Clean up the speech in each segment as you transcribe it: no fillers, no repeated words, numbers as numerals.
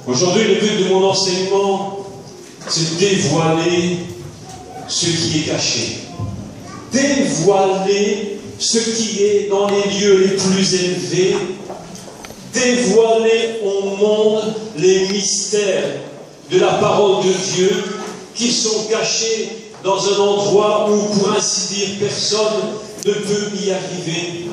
Aujourd'hui, le but de mon enseignement, c'est de dévoiler ce qui est caché. Dévoiler ce qui est dans les lieux les plus élevés. Dévoiler au monde les mystères de la parole de Dieu qui sont cachés dans un endroit où, pour ainsi dire, personne ne peut y arriver.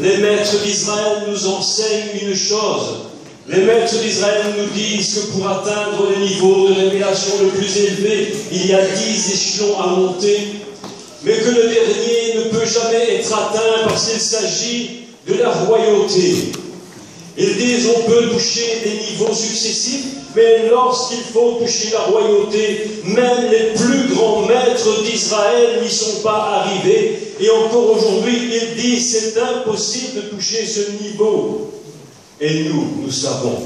Les maîtres d'Israël nous enseignent une chose. Les maîtres d'Israël nous disent que pour atteindre le niveau de révélation le plus élevé, il y a 10 échelons à monter, mais que le dernier ne peut jamais être atteint parce qu'il s'agit de la royauté. Ils disent on peut toucher des niveaux successifs, mais lorsqu'il faut toucher la royauté, même les plus grands maîtres d'Israël n'y sont pas arrivés. Et encore aujourd'hui, ils disent c'est impossible de toucher ce niveau. Et nous savons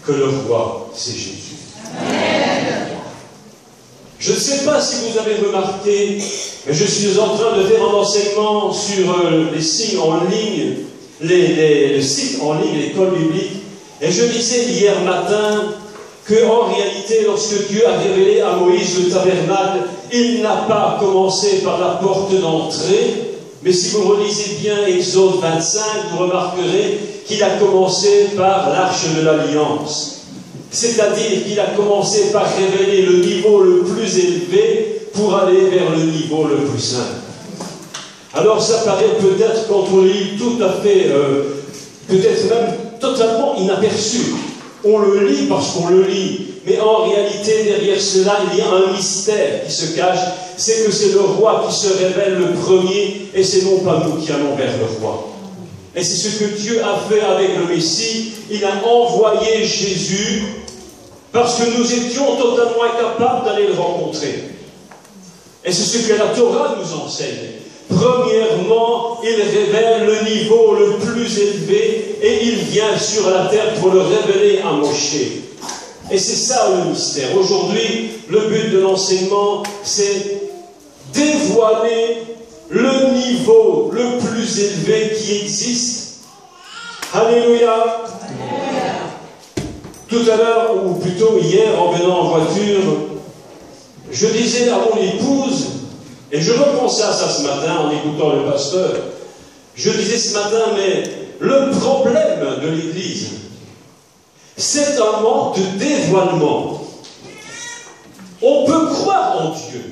que le roi, c'est Jésus. Amen. Je ne sais pas si vous avez remarqué, mais je suis en train de faire un enseignement sur les signes en ligne, le site en ligne, l'école biblique. Et je disais hier matin qu'en réalité, lorsque Dieu a révélé à Moïse le tabernacle, il n'a pas commencé par la porte d'entrée, mais si vous relisez bien Exode 25, vous remarquerez qu'il a commencé par l'arche de l'Alliance. C'est-à-dire qu'il a commencé par révéler le niveau le plus élevé pour aller vers le niveau le plus simple. Alors ça paraît peut-être, quand on lit, tout à fait, peut-être même totalement inaperçu. On le lit parce qu'on le lit, mais en réalité, derrière cela, il y a un mystère qui se cache. C'est que c'est le roi qui se révèle le premier, et c'est non pas nous qui allons vers le roi. Et c'est ce que Dieu a fait avec le Messie. Il a envoyé Jésus parce que nous étions totalement incapables d'aller le rencontrer. Et c'est ce que la Torah nous enseigne. Premièrement, il révèle le niveau le plus élevé et il vient sur la terre pour le révéler à Moshe. Et c'est ça le mystère. Aujourd'hui, le but de l'enseignement, c'est dévoiler le niveau le plus élevé qui existe. Alléluia. Tout à l'heure, ou plutôt hier, en venant en voiture, je disais à mon épouse, et je repensais à ça ce matin en écoutant le pasteur, je disais ce matin, mais le problème de l'Église, c'est un manque de dévoilement. On peut croire en Dieu.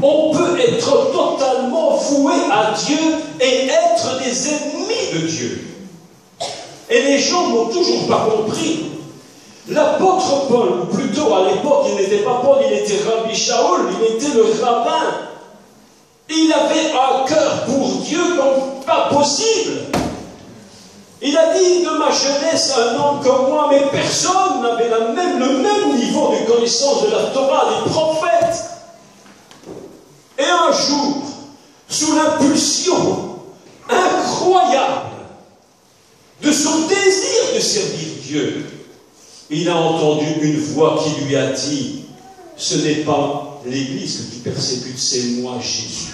On peut être totalement voué à Dieu et être des ennemis de Dieu. Et les gens n'ont toujours pas compris. L'apôtre Paul, ou plutôt à l'époque, il n'était pas Paul, il était Rabbi Shaul, il était le rabbin. Il avait un cœur pour Dieu comme pas possible. Il a dit de ma jeunesse un homme comme moi, mais personne n'avait le même niveau de connaissance de la Torah, des prophètes. Et un jour, sous l'impulsion incroyable de son désir de servir Dieu, il a entendu une voix qui lui a dit « Ce n'est pas l'Église qui persécute, c'est moi, Jésus. »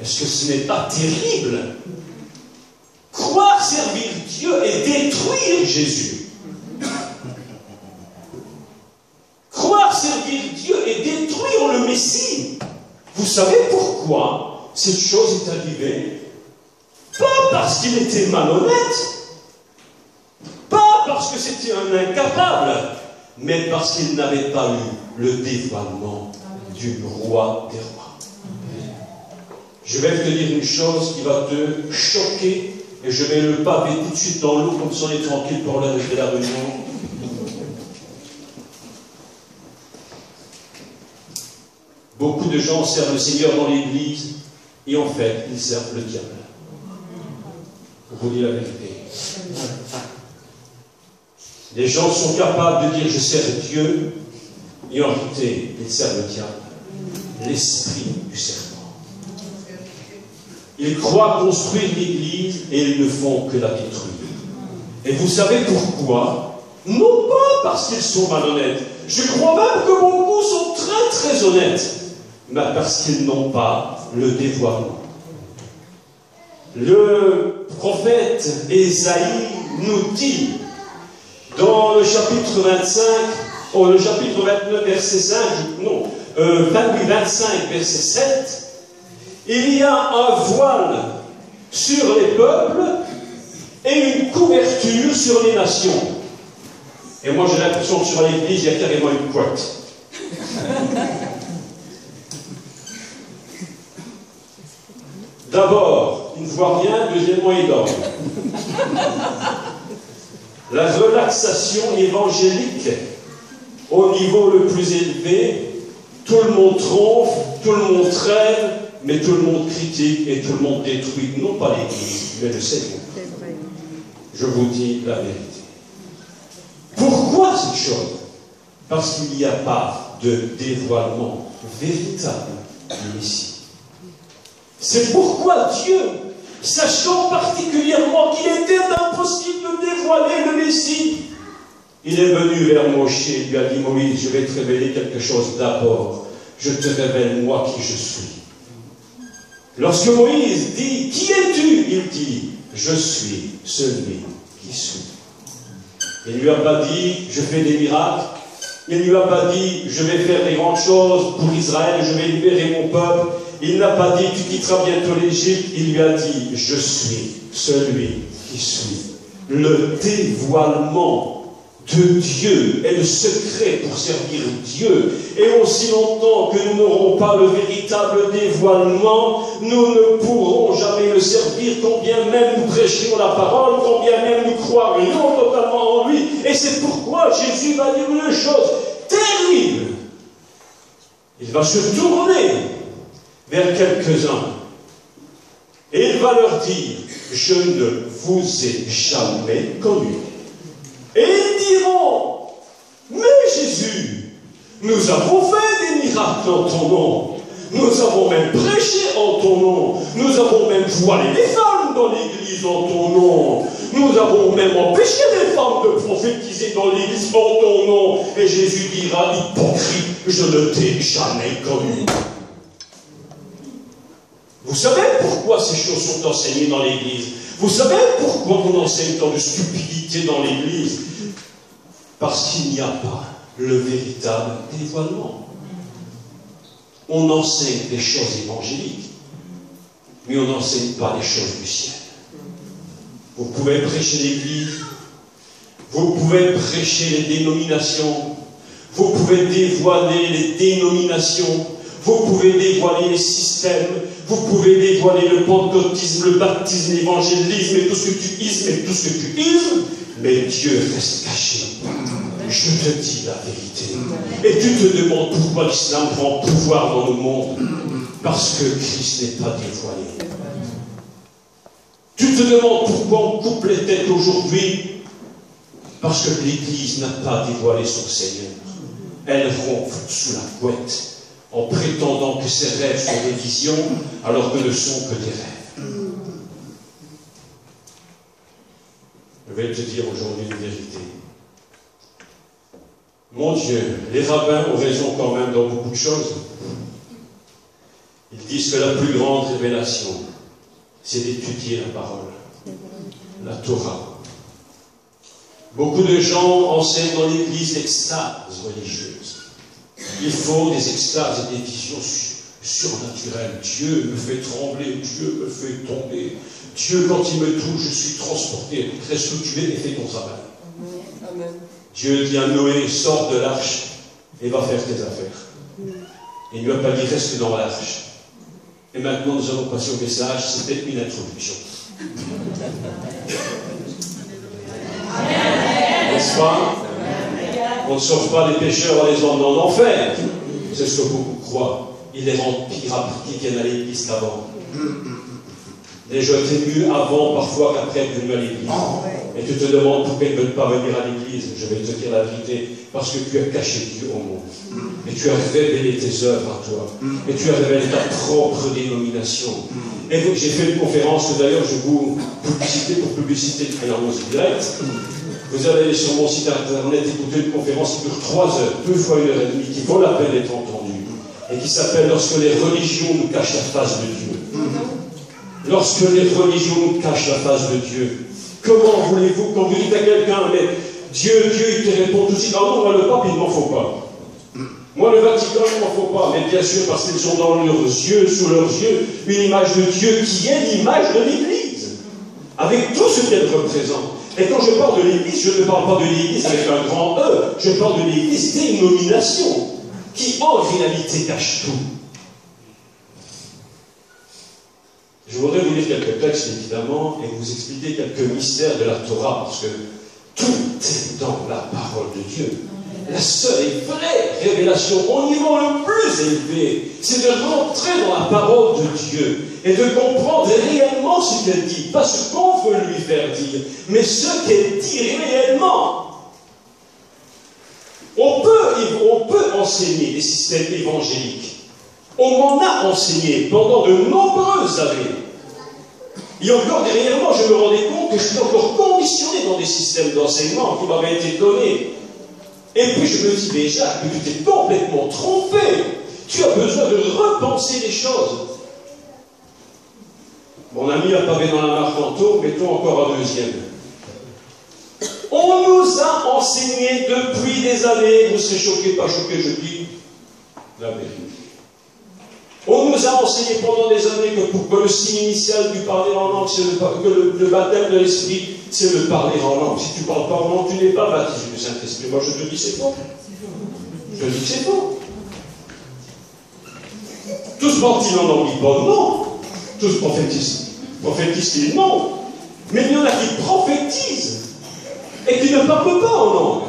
Est-ce que ce n'est pas terrible? Croire servir Dieu et détruire Jésus. Croire servir Dieu et détruire le Messie. Vous savez pourquoi cette chose est arrivée? Pas parce qu'il était malhonnête, pas parce que c'était un incapable, mais parce qu'il n'avait pas eu le dévoilement du roi des rois. Je vais te dire une chose qui va te choquer, et je mets le pavé tout de suite dans l'eau, comme ça on est tranquille pour l'heure de la réunion. Beaucoup de gens servent le Seigneur dans l'Église, et en fait, ils servent le diable. Pour vous dire la vérité. Les gens sont capables de dire « je sers Dieu », et en réalité, ils servent le diable, l'esprit du serpent. Ils croient construire l'Église et ils ne font que la détruire. Et vous savez pourquoi? Non pas parce qu'ils sont malhonnêtes. Je crois même que beaucoup sont très très honnêtes. Mais parce qu'ils n'ont pas le dévoilement. Le prophète Ésaïe nous dit dans le chapitre 25, le chapitre 29, verset 5, 25, verset 7, il y a un voile sur les peuples et une couverture sur les nations. Et moi j'ai l'impression que sur l'église, il y a carrément une couette. D'abord, il ne voit rien, deuxièmement, il dort. La relaxation évangélique au niveau le plus élevé, tout le monde trompe, tout le monde traîne, mais tout le monde critique et tout le monde détruit, non pas l'Église, mais le Seigneur. Je vous dis la vérité. Pourquoi cette chose? Parce qu'il n'y a pas de dévoilement véritable du Messie. C'est pourquoi Dieu, sachant particulièrement qu'il était impossible de dévoiler le Messie, il est venu vers Moïse et lui a dit: Moïse, je vais te révéler quelque chose d'abord. Je te révèle moi qui je suis. Lorsque Moïse dit: qui es-tu? Il dit: je suis celui qui suis. Il ne lui a pas dit: je fais des miracles. Il ne lui a pas dit: je vais faire des grandes choses pour Israël, je vais libérer mon peuple. Il n'a pas dit: tu quitteras bientôt l'Égypte. Il lui a dit: je suis celui qui suis. Le dévoilement de Dieu est le secret pour servir Dieu. Et aussi longtemps que nous n'aurons pas le véritable dévoilement, nous ne pourrons jamais le servir, combien même nous prêchions la parole, combien même nous croirions totalement en lui. Et c'est pourquoi Jésus va dire une chose terrible. Il va se tourner vers quelques-uns et il va leur dire: je ne vous ai jamais connus. Et ils diront: mais Jésus, nous avons fait des miracles en ton nom, nous avons même prêché en ton nom, nous avons même voilé les femmes dans l'église en ton nom, nous avons même empêché les femmes de prophétiser dans l'église en ton nom. Et Jésus dira: hypocrite, je ne t'ai jamais connu. Vous savez pourquoi ces choses sont enseignées dans l'église? Vous savez pourquoi on enseigne tant de stupidité dans l'église? Parce qu'il n'y a pas le véritable dévoilement. On enseigne des choses évangéliques, mais on n'enseigne pas les choses du ciel. Vous pouvez prêcher l'église, vous pouvez prêcher les dénominations, vous pouvez dévoiler les dénominations, vous pouvez dévoiler les systèmes, vous pouvez dévoiler le pentecôtisme, le baptisme, l'évangélisme et tout ce que tu ismes et tout ce que tu ismes, mais Dieu reste caché. Je te dis la vérité. Et tu te demandes pourquoi l'islam prend pouvoir dans le monde. Parce que Christ n'est pas dévoilé. Tu te demandes pourquoi on coupe les têtes aujourd'hui. Parce que l'Église n'a pas dévoilé son Seigneur. Elle ronfle sous la couette en prétendant que ses rêves sont des visions, alors que ne sont que des rêves. Je vais te dire aujourd'hui une vérité. Mon Dieu, les rabbins ont raison quand même dans beaucoup de choses. Ils disent que la plus grande révélation, c'est d'étudier la parole, la Torah. Beaucoup de gens enseignent dans l'Église l'extase religieuse. Il faut des extases et des visions surnaturelles. Dieu me fait trembler, Dieu me fait tomber. Dieu, quand il me touche, je suis transporté. Reste où tu es et fais ton travail. Amen. Dieu dit à Noé: sors de l'arche et va faire tes affaires. Il ne lui a pas dit: reste dans l'arche. Et maintenant, nous allons passer au message. C'était une introduction. N'est-ce pas? On ne sauve pas les pécheurs en les emmenant en enfer. C'est ce que beaucoup croient. Il les rend pires après qu'ils viennent à l'église qu'avant. Les gens étaient mieux avant, parfois, qu'après être venus à l'église. Et tu te demandes pourquoi ils ne veulent pas venir à l'église. Je vais te dire la vérité. Parce que tu as caché Dieu au monde. Et tu as révélé tes œuvres à toi. Et tu as révélé ta propre dénomination. Et j'ai fait une conférence que d'ailleurs je vous publicité pour publicité de Pénarmos direct. Vous allez aller sur mon site internet écouter une conférence qui dure 3 heures, 2 fois 1h30, qui vaut la peine d'être entendue. Et qui s'appelle Lorsque les religions nous cachent la face de Dieu. Lorsque les religions nous cachent la face de Dieu. Comment voulez-vous, quand vous dites à quelqu'un: mais Dieu, il te répond tout de suite, ah non, moi le pape, il ne m'en faut pas. Moi le Vatican, il ne m'en faut pas. Mais bien sûr, parce qu'ils ont dans leurs yeux, sous leurs yeux, une image de Dieu qui est l'image de l'Église. Avec tout ce qu'elle représente. Et quand je parle de l'Église, je ne parle pas de l'Église avec un grand E, je parle de l'Église dénomination, qui en réalité cache tout. Je voudrais vous lire quelques textes, évidemment, et vous expliquer quelques mystères de la Torah, parce que tout est dans la parole de Dieu. La seule et vraie révélation au niveau le plus élevé, c'est de rentrer dans la parole de Dieu et de comprendre réellement ce qu'elle dit. Pas ce qu'on veut lui faire dire, mais ce qu'elle dit réellement. On peut enseigner des systèmes évangéliques. On m'en a enseigné pendant de nombreuses années. Et encore dernièrement, je me rendais compte que je suis encore conditionné dans des systèmes d'enseignement qui m'avaient été donnés. Et puis je me dis, mais Jacques, tu t'es complètement trompé. Tu as besoin de repenser les choses. Mon ami a pavé dans la mare tantôt, mettons encore un deuxième. On nous a enseigné depuis des années, vous serez choqués, pas choqués, je dis la vérité. On nous a enseigné pendant des années que le signe initial du parler en langue, c'est le baptême de l'esprit, c'est le parler en langue. Si tu ne parles pas en langue, tu n'es pas baptisé du Saint-Esprit. Moi, je te dis c'est faux. Je te dis que c'est faux. Tous mentent-ils en langue? Non. Tous prophétisent-ils? Non. Mais il y en a qui prophétisent et qui ne parlent pas en langue.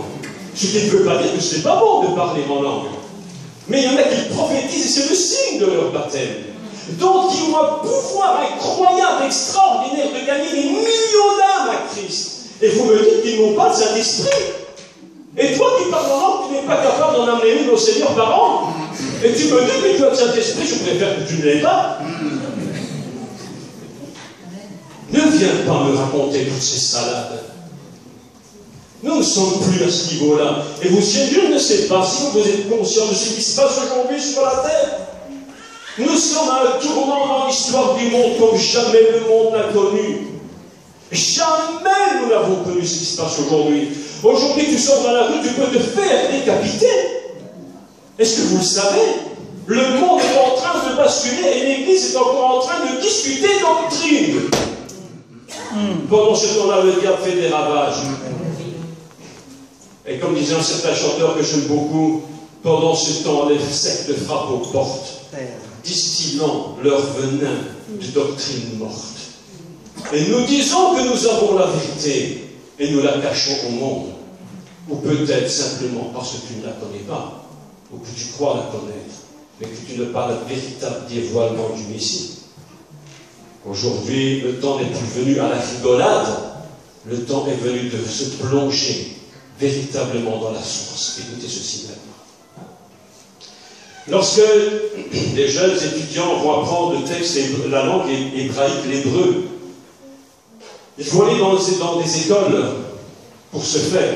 Ce qui ne veut pas dire que ce n'est pas bon de parler en langue. Mais il y en a qui prophétisent et c'est le signe de leur baptême. Donc, ils ont un pouvoir incroyable, extraordinaire de gagner des millions d'âmes à Christ. Et vous me dites qu'ils n'ont pas de Saint-Esprit. Et toi qui parles en langue, tu n'es pas capable d'en amener une au Seigneur par an. Et tu me dis que tu as le Saint-Esprit, je préfère que tu ne l'aies pas. Ne viens pas me raconter toutes ces salades. Nous ne sommes plus à ce niveau-là. Et vous, je ne sais pas si vous êtes conscient de ce qui se passe aujourd'hui sur la terre. Nous sommes à un tournant dans l'histoire du monde comme jamais le monde n'a connu. Jamais nous n'avons connu ce qui se passe aujourd'hui. Aujourd'hui, tu sors dans la rue, tu peux te faire décapiter. Est-ce que vous le savez? Le monde est en train de basculer et l'Église est encore en train de discuter doctrine. Pendant ce temps-là, le diable fait des ravages. Et comme disait un certain chanteur que j'aime beaucoup, pendant ce temps, les sectes frappent aux portes, distillant leur venin de doctrine morte. Et nous disons que nous avons la vérité, et nous la cachons au monde. Ou peut-être simplement parce que tu ne la connais pas, ou que tu crois la connaître, mais que tu n'as pas le véritable dévoilement du Messie. Aujourd'hui, le temps n'est plus venu à la rigolade, le temps est venu de se plonger véritablement dans la source. Écoutez ceci maintenant. Lorsque les jeunes étudiants vont apprendre le texte, la langue hébraïque, l'hébreu, il faut aller dans des écoles pour ce faire.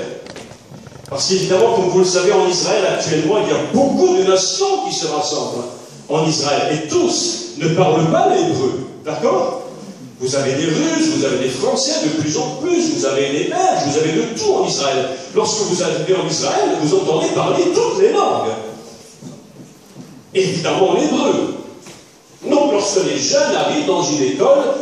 Parce qu'évidemment, comme vous le savez, en Israël actuellement, il y a beaucoup de nations qui se rassemblent en Israël. Et tous ne parlent pas l'hébreu. D'accord? Vous avez des Russes, vous avez des Français de plus en plus, vous avez des Belges, vous avez de tout en Israël. Lorsque vous arrivez en Israël, vous entendez parler toutes les langues. Évidemment l'hébreu. Donc lorsque les jeunes arrivent dans une école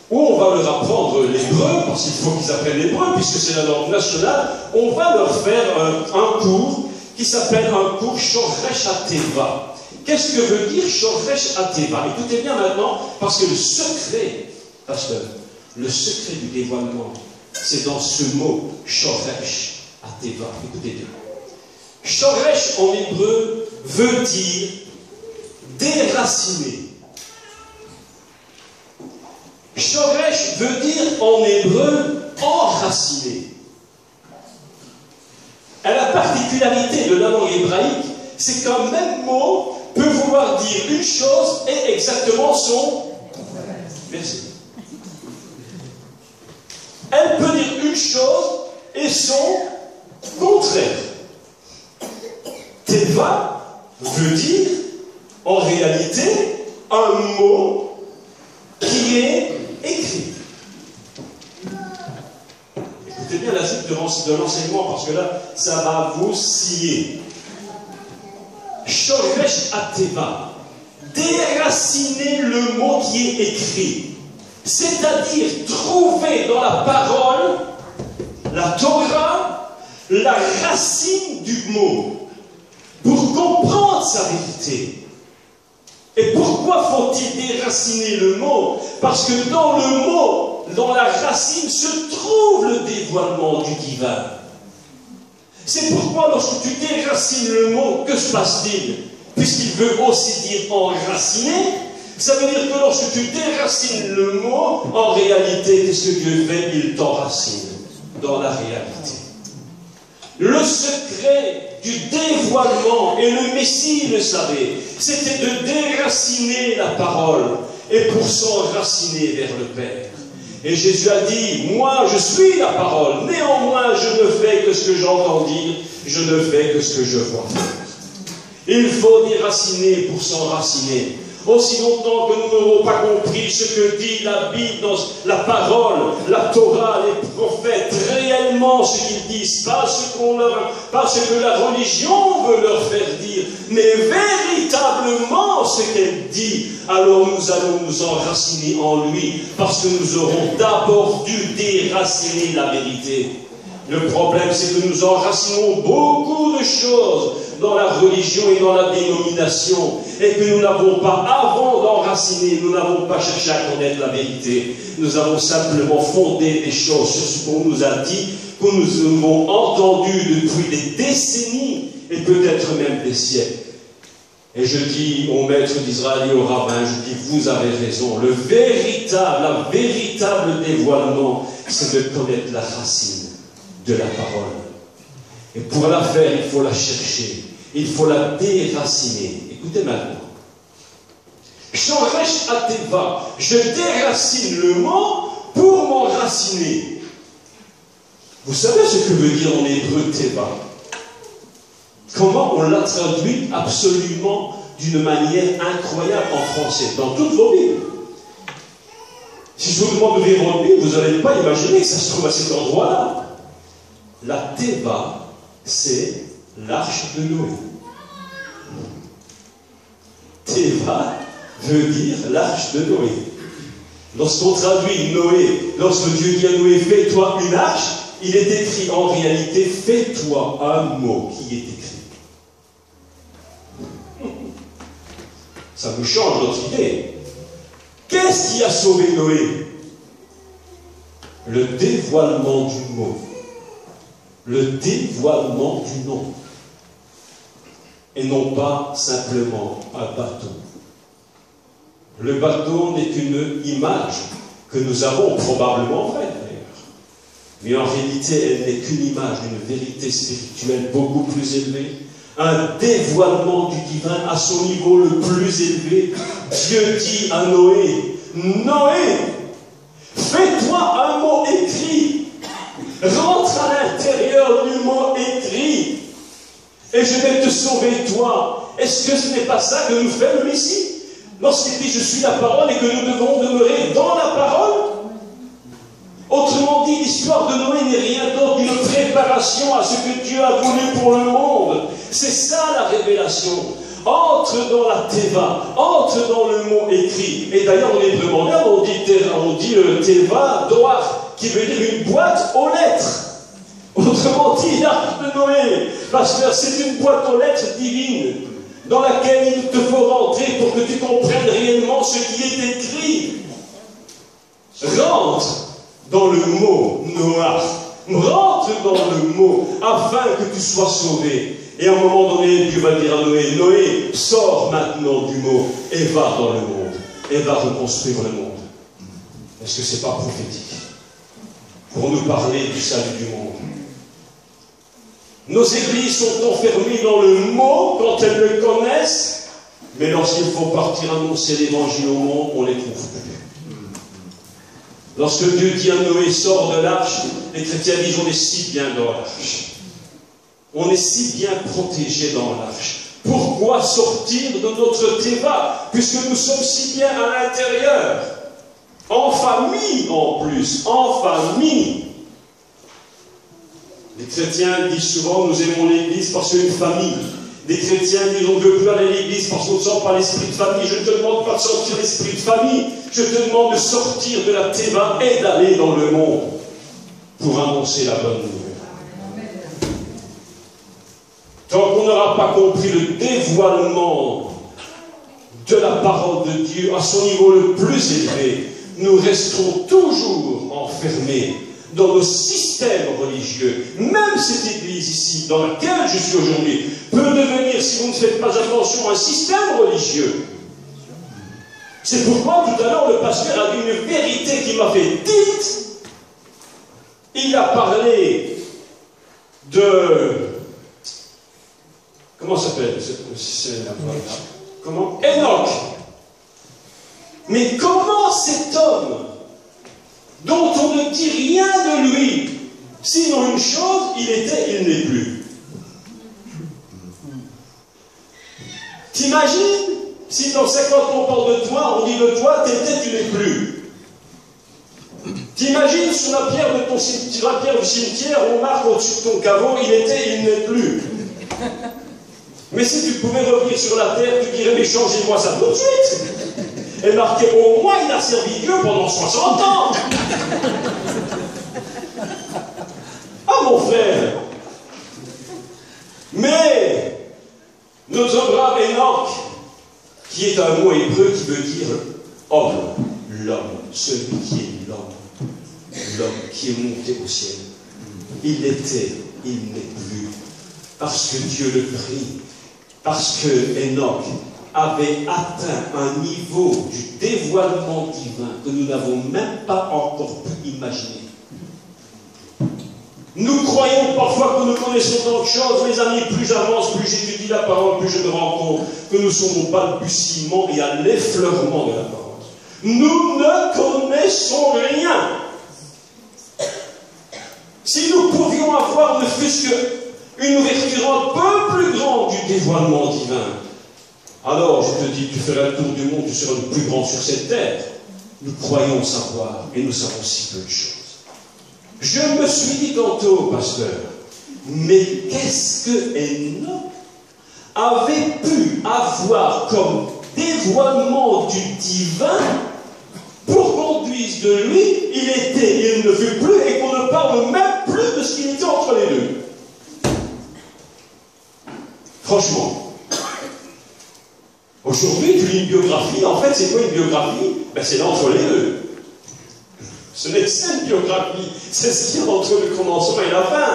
où on va leur apprendre l'hébreu, parce qu'il faut qu'ils apprennent l'hébreu, puisque c'est la langue nationale, on va leur faire un cours qui s'appelle un cours Shoresh Ateva. Qu'est-ce que veut dire Shoresh Ateva? Écoutez bien maintenant, parce que le secret, pasteur, le secret du dévoilement, c'est dans ce mot Shoresh Ateva. Écoutez bien. Shoresh en hébreu veut dire déraciné. Shoresh veut dire en hébreu enraciné. Et la particularité de la langue hébraïque, c'est qu'un même mot peut vouloir dire une chose et exactement son... Merci. Elle peut dire une chose et son contraire. Teva veut dire, en réalité, un mot qui est écrit. Écoutez bien la suite de l'enseignement, parce que là, ça va vous scier. Shoresh Ateva, déraciner le mot qui est écrit, c'est-à-dire trouver dans la parole, la Torah, la racine du mot, pour comprendre sa vérité. Et pourquoi faut-il déraciner le mot? Parce que dans le mot, dans la racine, se trouve le dévoilement du divin. C'est pourquoi lorsque tu déracines le mot, que se passe-t-il? Puisqu'il veut aussi dire enraciner, ça veut dire que lorsque tu déracines le mot, en réalité, qu'est-ce que Dieu fait? Il t'enracine dans la réalité. Le secret du dévoilement, et le Messie le savait, c'était de déraciner la parole et pour s'enraciner vers le Père. Et Jésus a dit, moi je suis la parole, néanmoins je ne fais que ce que j'entends dire, je ne fais que ce que je vois faire. Il faut déraciner pour s'enraciner. Aussi longtemps que nous n'aurons pas compris ce que dit la Bible, dans la parole, la Torah, les prophètes, réellement ce qu'ils disent, pas ce que la religion veut leur faire dire, mais véritablement ce qu'elle dit, alors nous allons nous enraciner en lui, parce que nous aurons d'abord dû déraciner la vérité. Le problème, c'est que nous enracinons beaucoup de choses dans la religion et dans la dénomination, et que nous n'avons pas, avant d'enraciner, nous n'avons pas cherché à connaître la vérité. Nous avons simplement fondé des choses sur ce qu'on nous a dit, que nous avons entendu depuis des décennies, et peut-être même des siècles. Et je dis au maître d'Israël et au rabbin, je dis, vous avez raison, le véritable dévoilement, c'est de connaître la racine de la parole. Et pour la faire, il faut la chercher. Il faut la déraciner. Écoutez maintenant. Shoresh Ateva, je déracine le mot pour m'enraciner. Vous savez ce que veut dire en hébreu Teva? Comment on l'a traduit absolument d'une manière incroyable en français, dans toutes vos Bibles. Si je vous demande d'ouvrir votre Bible, vous n'allez pas imaginer que ça se trouve à cet endroit-là. La Teva, c'est l'arche de Noé. Teva veut dire l'arche de Noé. Lorsqu'on traduit Noé, lorsque Dieu dit à Noé, fais-toi une arche, il est écrit en réalité, fais-toi un mot qui est écrit. Ça nous change notre idée. Qu'est-ce qui a sauvé Noé? Le dévoilement du mot. Le dévoilement du nom. Et non pas simplement un bateau. Le bateau n'est qu'une image que nous avons probablement vraie d'ailleurs. Mais en réalité, elle n'est qu'une image d'une vérité spirituelle beaucoup plus élevée. Un dévoilement du divin à son niveau le plus élevé. Dieu dit à Noé, Noé, fais-toi un mot écrit. Rentre à l'intérieur du mot écrit. Et je vais te sauver toi. Est-ce que ce n'est pas ça que nous fait le Messie? Lorsqu'il dit je suis la parole et que nous devons demeurer dans la parole. Autrement dit, l'histoire de Noé n'est rien d'autre qu'une préparation à ce que Dieu a voulu pour le monde. C'est ça la révélation. Entre dans la Teva, entre dans le mot écrit. Et d'ailleurs, en hébreu moderne, on dit Teva, Doar, qui veut dire une boîte aux lettres. Autrement dit, l'arche de Noé, parce que c'est une boîte aux lettres divine, dans laquelle il te faut rentrer pour que tu comprennes réellement ce qui est écrit. Rentre dans le mot Noah. Rentre dans le mot, afin que tu sois sauvé. Et à un moment donné, Dieu va dire à Noé, Noé, sors maintenant du mot et va dans le monde. Et va reconstruire le monde. Est-ce que ce n'est pas prophétique? Pour nous parler du salut du monde. Nos églises sont enfermées dans le mot quand elles le connaissent, mais lorsqu'il faut partir annoncer l'évangile au monde, on ne les trouve plus. Lorsque Dieu dit à Noé, sors de l'arche, les chrétiens disent, on est si bien dans l'arche. On est si bien protégé dans l'arche. Pourquoi sortir de notre Teva, puisque nous sommes si bien à l'intérieur? En famille en plus, en famille. chrétiens disent souvent, nous aimons l'Église parce qu'il y a une famille. Des chrétiens disent, on ne veut plus aller à l'Église parce qu'on ne sent pas l'esprit de famille. Je ne te demande pas de sortir l'esprit de famille. Je te demande de sortir de la théma et d'aller dans le monde pour annoncer la bonne nouvelle. Tant qu'on n'aura pas compris le dévoilement de la parole de Dieu à son niveau le plus élevé, nous resterons toujours enfermés dans nos systèmes religieux. Même cette église ici, dans laquelle je suis aujourd'hui, peut devenir, si vous ne faites pas attention, un système religieux. C'est pourquoi tout à l'heure le pasteur a dit une vérité qui m'a fait tilt. Il a parlé de... Comment s'appelle? Comment? Enoch. Mais comment cet homme, dont on ne dit rien de lui, sinon une chose, il était, il n'est plus. T'imagines, si dans 50 ans on parle de toi, on dit de toi, t'étais, tu n'es plus. T'imagines sur la pierre de ton cimetière, la pierre du cimetière, on marque au-dessus de ton caveau, il était, il n'est plus. Mais si tu pouvais revenir sur la terre, tu dirais, mais changez-moi ça tout de suite. Et marqué, au moins il a servi Dieu pendant 60 ans. Ah mon frère. Mais notre brave Enoch, qui est un mot hébreu qui veut dire homme, l'homme, celui qui est l'homme qui est monté au ciel. Il était, il n'est plus, parce que Dieu le prie, parce que Enoch avait atteint un niveau du dévoilement divin que nous n'avons même pas encore pu imaginer. Nous croyons parfois que nous connaissons tant de choses, mes amis, plus j'avance, plus j'étudie la parole, plus je me rends compte que nous sommes au balbutiement et à l'effleurement de la parole. Nous ne connaissons rien. Si nous pouvions avoir ne fût-ce qu'une ouverture un peu plus grande du dévoilement divin, alors je te dis, tu feras le tour du monde, tu seras le plus grand sur cette terre. Nous croyons savoir, et nous savons si peu de choses. Je me suis dit tantôt, pasteur, mais qu'est-ce que Enoch avait pu avoir comme dévoilement du divin pour qu'on dise de lui, il était, il ne fut plus, et qu'on ne parle même plus de ce qu'il était entre les deux. Franchement. Aujourd'hui, tu lis une biographie, en fait, c'est quoi une biographie? Ben, c'est l'entre les deux. Ce n'est pas une biographie, c'est ce qu'il y a entre le commencement et la fin.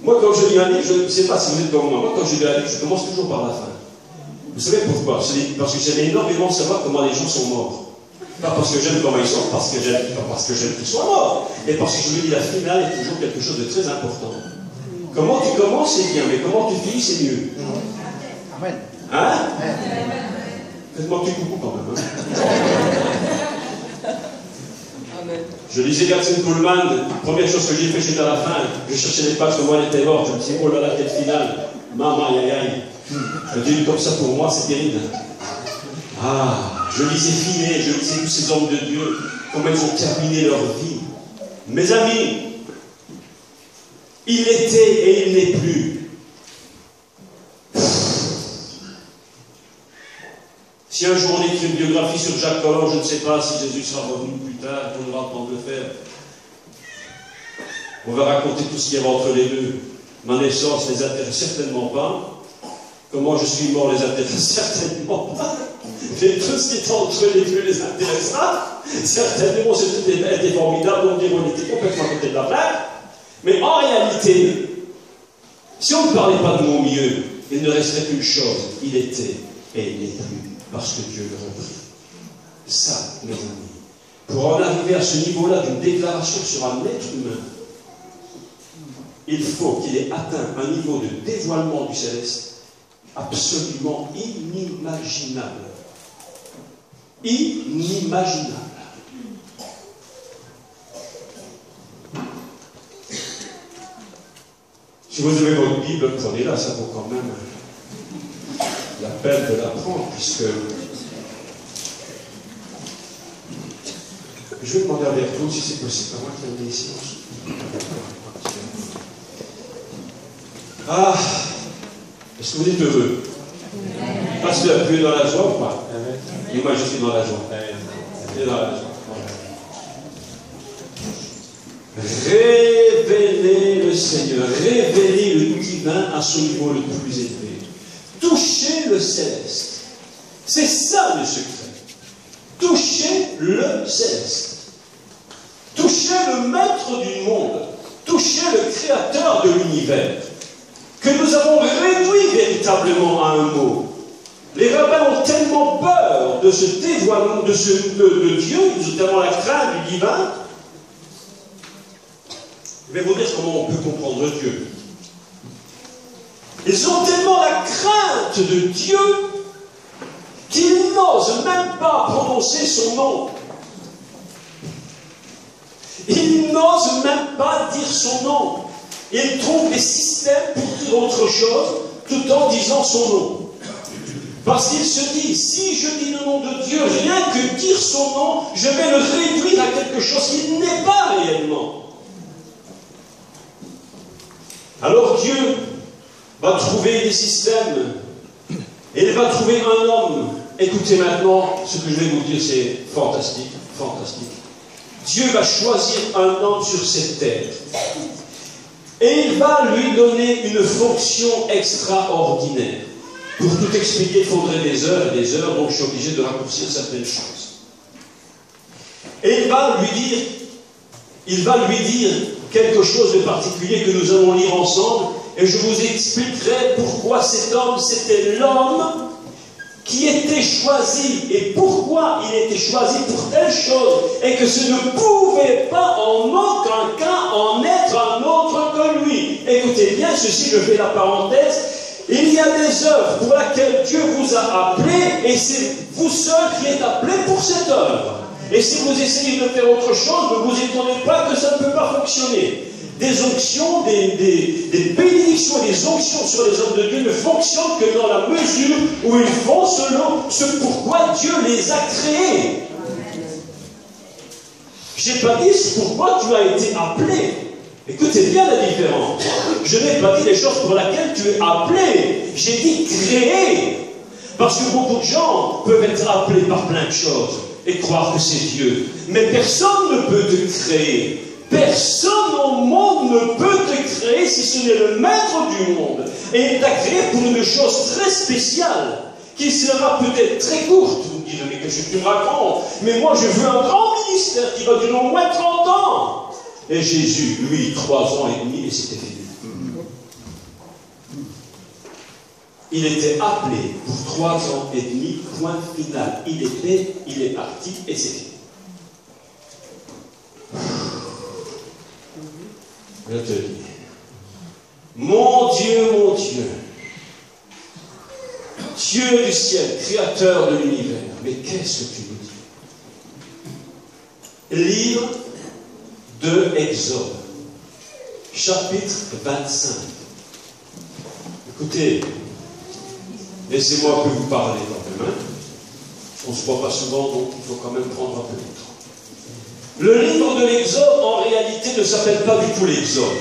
Moi, quand je lis un livre, je ne sais pas si vous êtes comme moi, quand je lis un livre, je commence toujours par la fin. Vous savez pourquoi? Parce que j'aime énormément savoir comment les gens sont morts. Pas parce que j'aime comment ils sont, parce que j'aime qu'ils soient morts. Et parce que je me dis, la finale est toujours quelque chose de très important. Comment tu commences, c'est bien, mais comment tu finis, c'est mieux. Amen. Hein? Faites-moi un petit coucou quand même. Hein? Amen. Je lisais Katrin Kuhlman, la première chose que j'ai fait, j'étais à la fin, je cherchais les pages, moi elle était morte, je me disais, oh là là, quelle finale, maman, aïe aïe aïe. Je dis comme ça pour moi, c'est terrible. Ah, je lisais Finet, je lisais tous ces hommes de Dieu, comment ils ont terminé leur vie. Mes amis, il était et il n'est plus. Si un jour on écrit une biographie sur Jacques Collin, je ne sais pas si Jésus sera revenu plus tard, on aura le temps de le faire. On va raconter tout ce qu'il y avait entre les deux. Ma naissance ne les intéresse certainement pas. Comment je suis mort les intéresse certainement pas. Mais tout ce qui est entre les deux les intéressera. Certainement, c'était formidable, on dirait qu'on était complètement à côté de la plaque. Mais en réalité, si on ne parlait pas de mon mieux, il ne resterait qu'une chose, il était et il n'est plus, parce que Dieu le reprit. Ça, mes amis, pour en arriver à ce niveau-là d'une déclaration sur un être humain, il faut qu'il ait atteint un niveau de dévoilement du céleste absolument inimaginable. Inimaginable. Si vous avez votre Bible, prenez-la, ça vaut quand même la peine de la prendre, puisque je vais demander à Berthaud si c'est possible, à moi qui ai des silences. Ah, est-ce que vous êtes heureux? Pasteur, vous êtes dans la joie ou pas? Et moi, je suis dans la joie. Je suis dans la joie. Révélez le Seigneur, révélez le divin à son niveau le plus élevé. Touchez le céleste. C'est ça le secret. Touchez le céleste. Touchez le maître du monde. Touchez le créateur de l'univers. Que nous avons réduit véritablement à un mot. Les rabbins ont tellement peur de ce dévoilement de Dieu, ils ont tellement la crainte du divin. Je vais vous dire comment on peut comprendre Dieu. Ils ont tellement la crainte de Dieu qu'ils n'osent même pas prononcer son nom. Ils n'osent même pas dire son nom. Ils trouvent des systèmes pour dire autre chose tout en disant son nom. Parce qu'ils se disent, si je dis le nom de Dieu, rien que dire son nom, je vais le réduire à quelque chose qui n'est pas réellement. Alors Dieu va trouver des systèmes et il va trouver un homme. Écoutez maintenant, ce que je vais vous dire, c'est fantastique, fantastique. Dieu va choisir un homme sur cette terre et il va lui donner une fonction extraordinaire. Pour tout expliquer, il faudrait des heures et des heures, donc je suis obligé de raccourcir certaines choses. Et il va lui dire quelque chose de particulier que nous allons lire ensemble, et je vous expliquerai pourquoi cet homme, c'était l'homme qui était choisi, et pourquoi il était choisi pour telle chose, et que ce ne pouvait pas en aucun cas en être un autre que lui. Écoutez bien, ceci, je fais la parenthèse. Il y a des œuvres pour lesquelles Dieu vous a appelé, et c'est vous seul qui êtes appelé pour cette œuvre. Et si vous essayez de faire autre chose, ne vous étonnez pas que ça ne peut pas fonctionner. Des onctions, des bénédictions et des onctions sur les hommes de Dieu ne fonctionnent que dans la mesure où ils font selon ce pourquoi Dieu les a créés. Je n'ai pas dit pourquoi tu as été appelé. Écoutez bien la différence. Je n'ai pas dit les choses pour lesquelles tu es appelé. J'ai dit créé. Parce que beaucoup de gens peuvent être appelés par plein de choses et croire que c'est Dieu. Mais personne ne peut te créer. Personne au monde ne peut te créer si ce n'est le maître du monde. Et il t'a créé pour une chose très spéciale, qui sera peut-être très courte. Vous me dites, mais qu'est-ce que tu me racontes? Mais moi, je veux un grand ministère qui va durer au moins 30 ans. Et Jésus, lui, 3 ans et demi, et c'était fini. Il était appelé pour 3 ans et demi, point final. Il est parti, et c'est fini. Je te dis, mon Dieu, Dieu du ciel, créateur de l'univers, mais qu'est-ce que tu nous dis? Livre de Exode, chapitre 25. Écoutez, laissez-moi un peu vous parler quand même. Hein? On ne se voit pas souvent, donc il faut quand même prendre un peu de temps. Le livre de l'Exode, en réalité, ne s'appelle pas du tout l'Exode.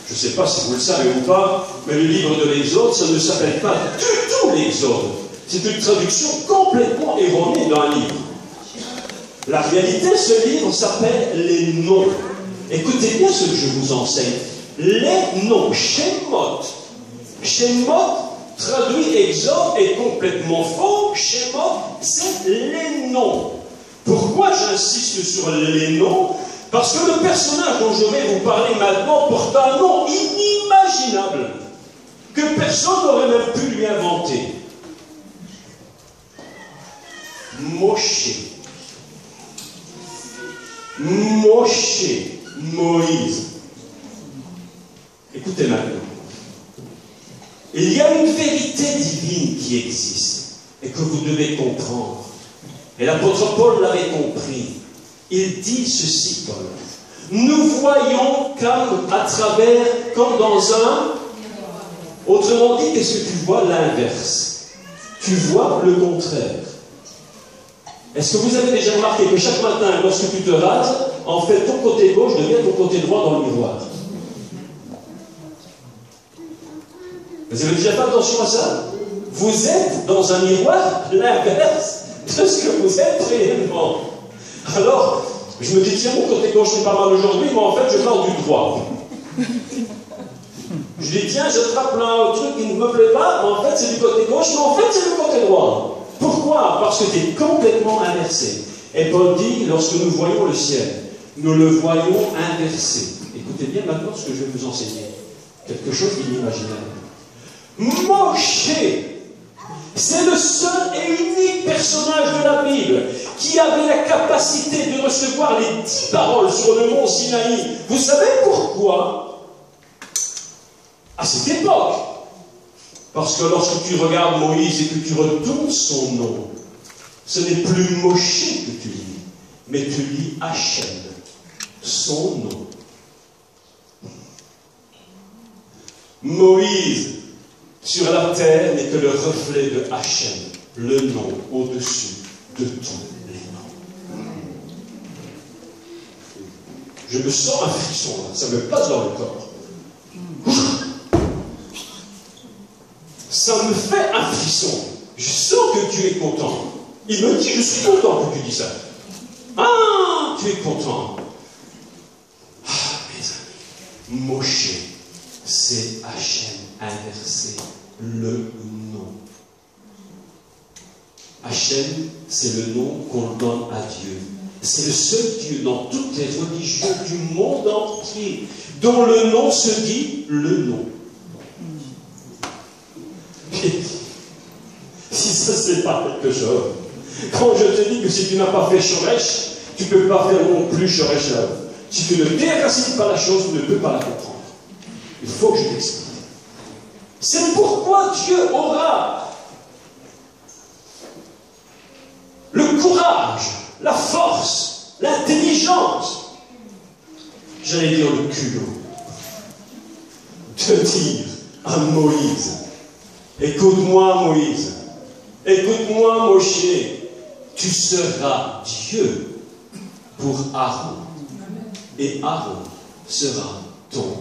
Je ne sais pas si vous le savez ou pas, mais le livre de l'Exode, ça ne s'appelle pas du tout l'Exode. C'est une traduction complètement erronée d'un livre. La réalité, ce livre s'appelle les noms. Écoutez bien ce que je vous enseigne. Les noms, Shemot. Shemot, traduit Exode, est complètement faux. Shemot, c'est les noms. Pourquoi j'insiste sur les noms? Parce que le personnage dont je vais vous parler maintenant porte un nom inimaginable, que personne n'aurait même pu lui inventer. Moshe. Moïse. Écoutez maintenant. Il y a une vérité divine qui existe et que vous devez comprendre. Et l'apôtre Paul l'avait compris. Il dit ceci, Paul. Nous voyons comme à travers, comme dans un... Autrement dit, qu'est-ce que tu vois? L'inverse. Tu vois le contraire. Est-ce que vous avez déjà remarqué que chaque matin, lorsque tu te rases, en fait, ton côté gauche devient ton côté droit dans le miroir? Vous avez déjà fait attention à ça? Vous êtes dans un miroir l'inverse de ce que vous êtes réellement. Alors, je me dis, tiens, mon côté gauche n'est pas mal aujourd'hui, mais en fait, je pars du droit. Je dis, tiens, j'attrape un truc qui ne me plaît pas, mais en fait, c'est du côté gauche, mais en fait, c'est du côté droit. Pourquoi? Parce que tu es complètement inversé. Et Paul dit, lorsque nous voyons le ciel, nous le voyons inversé. Écoutez bien maintenant ce que je vais vous enseigner. Quelque chose d'inimaginable. Moshe, c'est le seul et unique personnage de la Bible qui avait la capacité de recevoir les 10 paroles sur le mont Sinaï. Vous savez pourquoi? À cette époque. Parce que lorsque tu regardes Moïse et que tu retournes son nom, ce n'est plus Moshe que tu lis, mais tu lis Hachem, son nom. Moïse, sur la terre, n'est que le reflet de Hachem, le nom au-dessus de tous les noms. Je me sens un frisson, là. Ça me passe dans le corps. Ça me fait un frisson. Je sens que tu es content. Il me dit, je suis content que tu dis ça. Ah, tu es content. Ah, mes amis, Moshe, c'est Hachem inversé, le nom. Hachem, c'est le nom qu'on donne à Dieu. C'est le seul Dieu dans toutes les religions du monde entier dont le nom se dit le nom. Si ça, c'est pas quelque chose. Quand je te dis que si tu n'as pas fait Shoresh, tu ne peux pas faire non plus Shoresh là. Si tu ne déracines pas la chose, tu ne peux pas la comprendre. Il faut que je t'explique. C'est pourquoi Dieu aura le courage, la force, l'intelligence, j'allais dire le culot, de dire à Moïse, écoute-moi Moïse, écoute-moi Moshe, tu seras Dieu pour Aaron, et Aaron sera ton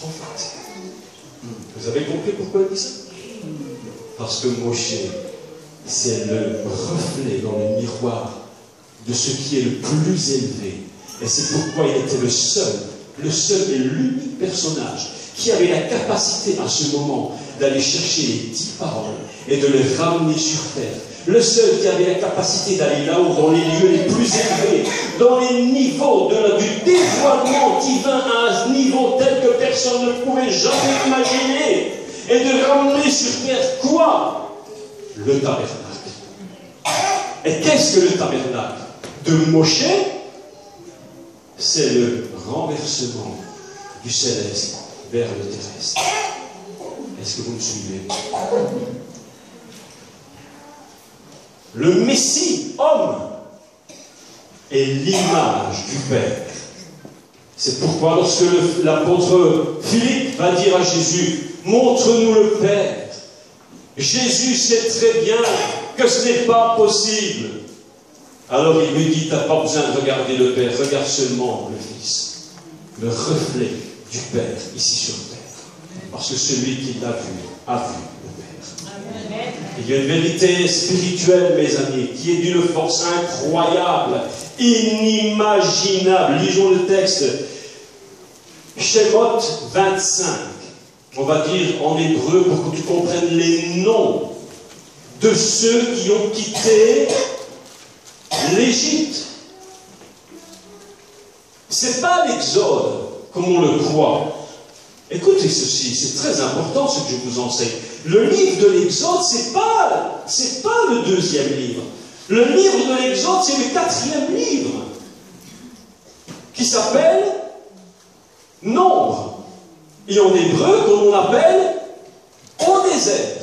prophète. Vous avez compris pourquoi il dit ça? Parce que Moshe, c'est le reflet dans le miroir de ce qui est le plus élevé. Et c'est pourquoi il était le seul et l'unique personnage qui avait la capacité à ce moment d'aller chercher les 10 paroles et de les ramener sur terre. Le seul qui avait la capacité d'aller là-haut, dans les lieux les plus élevés, dans les niveaux du dévoilement divin à un niveau tel que personne ne pouvait jamais imaginer, et de ramener sur terre quoi? Le tabernacle. Et qu'est-ce que le tabernacle de Moshe? C'est le renversement du céleste vers le terrestre. Est-ce que vous me suivez? Le Messie, homme, est l'image du Père. C'est pourquoi lorsque l'apôtre Philippe va dire à Jésus, montre-nous le Père, Jésus sait très bien que ce n'est pas possible. Alors il lui dit, tu n'as pas besoin de regarder le Père, regarde seulement le Fils, le reflet du Père ici sur terre. Parce que celui qui l'a vu, a vu le Père. Amen. Il y a une vérité spirituelle, mes amis, qui est d'une force incroyable, inimaginable. Lisons le texte. Shemot 25. On va dire en hébreu pour que tu comprennes les noms de ceux qui ont quitté l'Égypte. Ce n'est pas l'Exode, comme on le croit. Écoutez ceci, c'est très important ce que je vous enseigne. Le livre de l'Exode, c'est pas le 2e livre. Le livre de l'Exode, c'est le 4e livre, qui s'appelle Nombre. Et en hébreu, comme on appelle, au désert.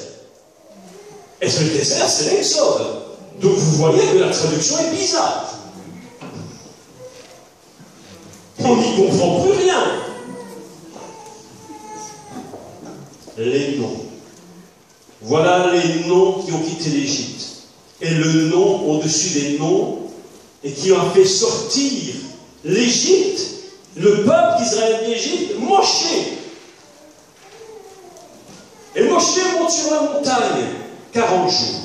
Et ce désert, c'est l'Exode. Donc vous voyez que la traduction est bizarre. On n'y comprend plus rien. Les noms. Voilà les noms qui ont quitté l'Égypte. Et le nom au-dessus des noms, et qui ont fait sortir l'Égypte, le peuple d'Israël d'Égypte, Moshe. Et sur la montagne 40 jours.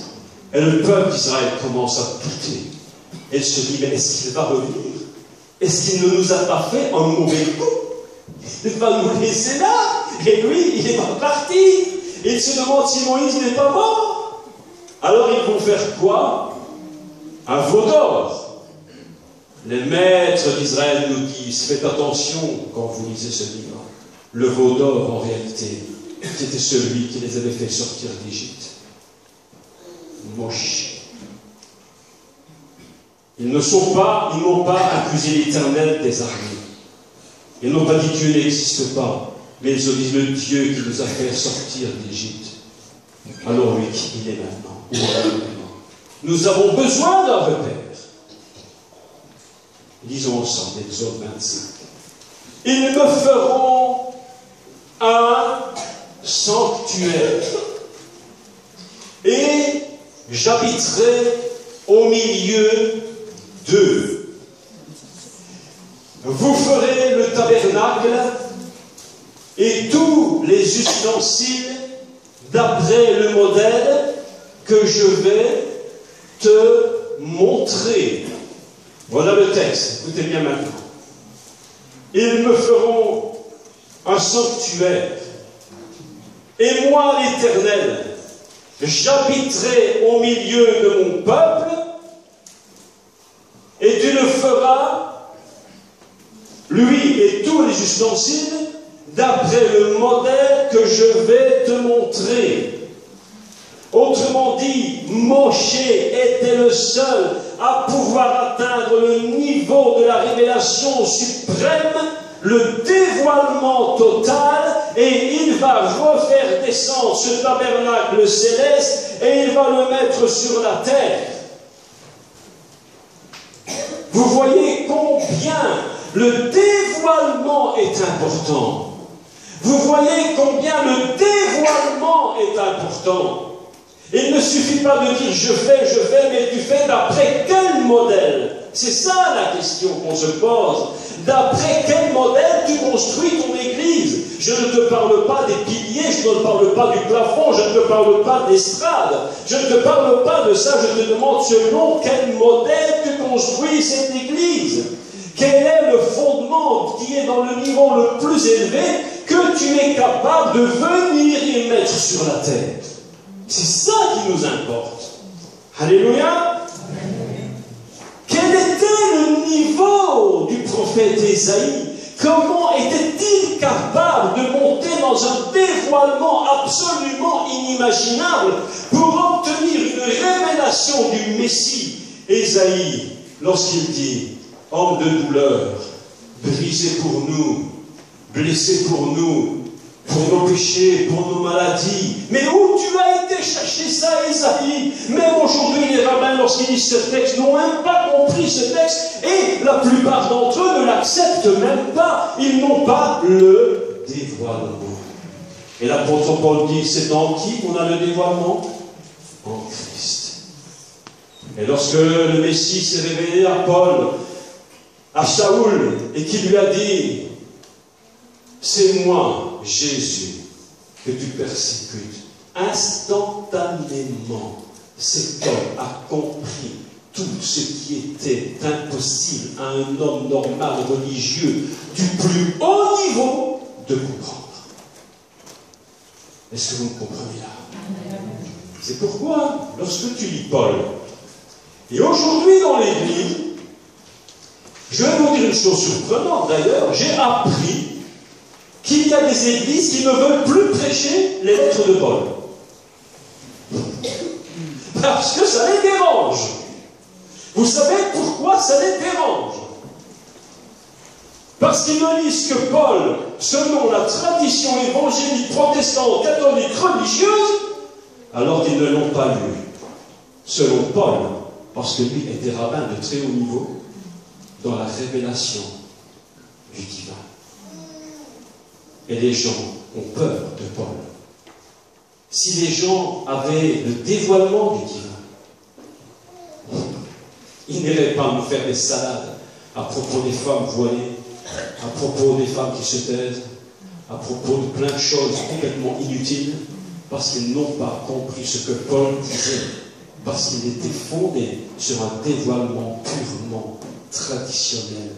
Et le peuple d'Israël commence à douter. Elle se dit, mais est-ce qu'il va revenir? Est-ce qu'il ne nous a pas fait un mauvais coup? Il va nous laisser là. Et lui, il est pas parti. Il se demande si Moïse n'est pas mort. Alors ils vont faire quoi? Un veau d'or. Les maîtres d'Israël nous disent, faites attention quand vous lisez ce livre. Le veau d'or, en réalité, c'était celui qui les avait fait sortir d'Égypte. Moche. Ils n'ont pas accusé l'Éternel des armées. Ils n'ont pas dit Dieu n'existe pas, mais ils ont dit le Dieu qui nous a fait sortir d'Égypte. Alors lui, qui il est maintenant? Où est-il maintenant? Nous avons besoin d'un repère. Lisons ensemble Exode 25. Ils me feront un sanctuaire et j'habiterai au milieu d'eux. Vous ferez le tabernacle et tous les ustensiles d'après le modèle que je vais te montrer. Voilà le texte, écoutez bien maintenant. Ils me feront un sanctuaire et moi, l'Éternel, j'habiterai au milieu de mon peuple et tu le feras, lui et tous les ustensiles, d'après le modèle que je vais te montrer. Autrement dit, Moïse était le seul à pouvoir atteindre le niveau de la révélation suprême, le dévoilement total, et il va refaire descendre ce tabernacle céleste et il va le mettre sur la terre. Vous voyez combien le dévoilement est important. Vous voyez combien le dévoilement est important. Il ne suffit pas de dire je fais, mais tu fais d'après quel modèle? C'est ça la question qu'on se pose. D'après quel modèle tu construis ton église? Je ne te parle pas des piliers, je ne te parle pas du plafond, je ne te parle pas d'estrade, je ne te parle pas de ça, je te demande selon quel modèle tu construis cette église. Quel est le fondement qui est dans le niveau le plus élevé que tu es capable de venir et mettre sur la terre? C'est ça qui nous importe. Alléluia. Quel était le niveau du prophète Ésaïe? Comment était-il capable de monter dans un dévoilement absolument inimaginable pour obtenir une révélation du Messie? Ésaïe, lorsqu'il dit « Homme de douleur, brisé pour nous, blessé pour nous, pour nos péchés, pour nos maladies. » Mais où tu as été chercher ça, Ésaïe? Même aujourd'hui, les rabbins, lorsqu'ils lisent ce texte, n'ont même pas compris ce texte, et la plupart d'entre eux ne l'acceptent même pas. Ils n'ont pas le dévoilement. Et l'apôtre Paul dit, c'est en qui qu'on a le dévoilement? En Christ. Et lorsque le Messie s'est révélé à Paul, à Saoul, et qu'il lui a dit, c'est moi, Jésus, que tu persécutes. Instantanément, cet homme a compris tout ce qui était impossible à un homme normal, religieux, du plus haut niveau, de comprendre. Est-ce que vous me comprenez là? C'est pourquoi, lorsque tu lis Paul, et aujourd'hui dans l'Église, je vais vous dire une chose surprenante d'ailleurs, j'ai appris qu'il y a des églises qui ne veulent plus prêcher les lettres de Paul. Parce que ça les dérange. Vous savez pourquoi ça les dérange? Parce qu'ils ne lisent que Paul selon la tradition évangélique protestante catholique religieuse, alors qu'ils ne l'ont pas lu selon Paul, parce que lui était rabbin de très haut niveau dans la révélation du divin. Et les gens ont peur de Paul. Si les gens avaient le dévoilement du divin, ils n'iraient pas nous faire des salades à propos des femmes voilées, à propos des femmes qui se taisent, à propos de plein de choses complètement inutiles. parce qu'ils n'ont pas compris ce que Paul disait, parce qu'il était fondé sur un dévoilement purement traditionnel,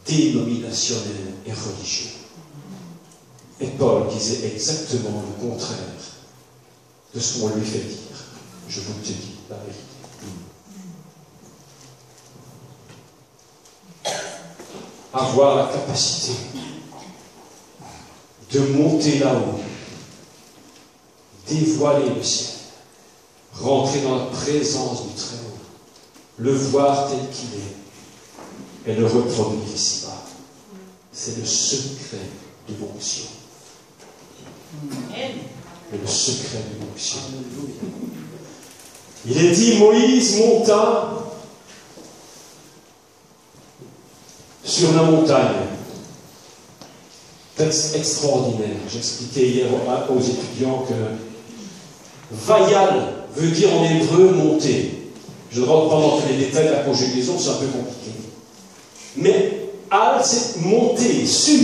dénominationnel et religieux. Et Paul disait exactement le contraire de ce qu'on lui fait dire. Je vous le dis, la vérité. Avoir la capacité de monter là-haut, dévoiler le ciel, rentrer dans la présence du Très-Haut, le voir tel qu'il est et le reproduire ici-bas. C'est le secret de l'onction. Et le secret de l'onction. Il est dit, Moïse monta sur la montagne. Texte extraordinaire. J'expliquais hier aux étudiants que Vayal veut dire en hébreu monter. Je ne rentre pas dans tous les détails de la conjugaison, c'est un peu compliqué. Mais Al, c'est monter, sur.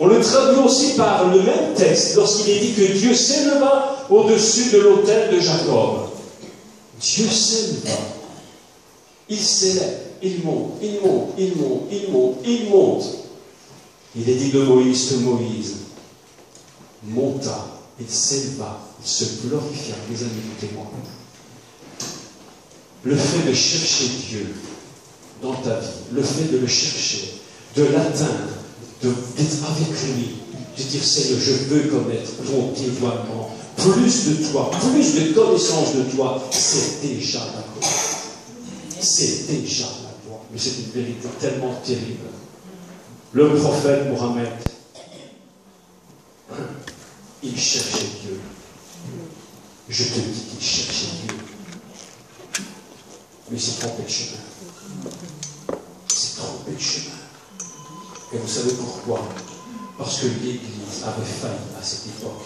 On le traduit aussi par le même texte lorsqu'il est dit que Dieu s'éleva au-dessus de l'autel de Jacob. Dieu s'éleva. Il s'élève, il monte, il monte, il monte, il monte, il monte. Il est dit de Moïse que Moïse monta, il s'éleva, il se glorifia. Mes amis, écoutez-moi. Le fait de chercher Dieu dans ta vie, le fait de le chercher, de l'atteindre, d'être avec lui, de dire Seigneur, je veux connaître ton dévoilement, plus de toi, plus de connaissance de toi, c'est déjà la gloire. C'est déjà la gloire. Mais c'est une vérité tellement terrible. Le prophète Mohammed, il cherchait Dieu. Je te dis qu'il cherchait Dieu. Mais c'est trompé de chemin. C'est trompé de chemin. Et vous savez pourquoi? Parce que l'Église avait failli à cette époque.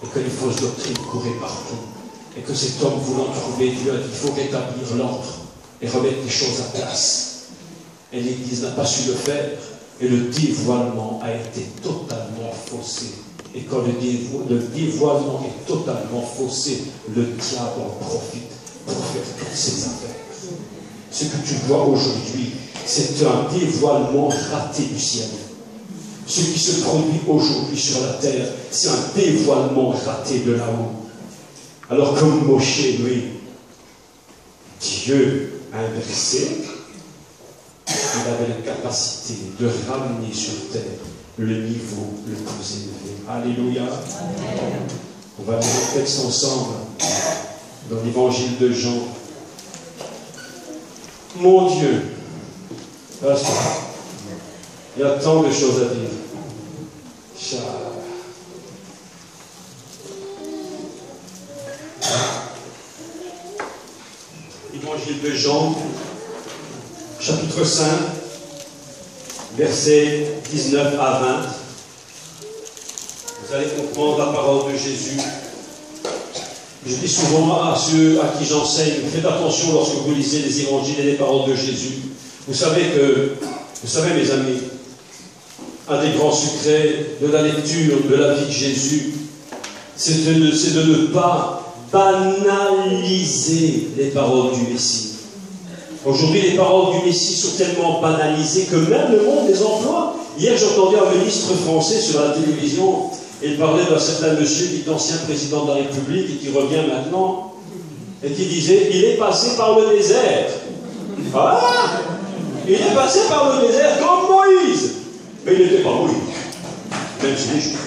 Et que les fausses doctrines couraient partout. Et que cet homme voulant trouver Dieu a dit, il faut rétablir l'ordre et remettre les choses à place. Et l'Église n'a pas su le faire. Et le dévoilement a été totalement faussé. Et quand le dévoilement est totalement faussé, le diable en profite pour faire toutes ses affaires. Ce que tu vois aujourd'hui, c'est un dévoilement raté du ciel. Ce qui se produit aujourd'hui sur la terre, c'est un dévoilement raté de là-haut. Alors comme Moshe, lui, Dieu a inversé, il avait la capacité de ramener sur terre le niveau le plus élevé. Alléluia. Amen. On va lire le texte ensemble dans l'évangile de Jean. Mon Dieu, il y a tant de choses à dire. Évangile de Jean, chapitre 5, versets 19 à 20. Vous allez comprendre la parole de Jésus. Je dis souvent à ceux à qui j'enseigne, faites attention lorsque vous lisez les évangiles et les paroles de Jésus. Vous savez, mes amis, un des grands secrets de la lecture de la vie de Jésus, c'est de ne pas banaliser les paroles du Messie. Aujourd'hui, les paroles du Messie sont tellement banalisées que même le monde les emploie. Hier, j'entendais un ministre français sur la télévision. Il parlait d'un certain monsieur qui est ancien président de la République et qui revient maintenant et qui disait, il est passé par le désert. Ah, il est passé par le désert comme Moïse. Mais il n'était pas Moïse. Même si les juifs.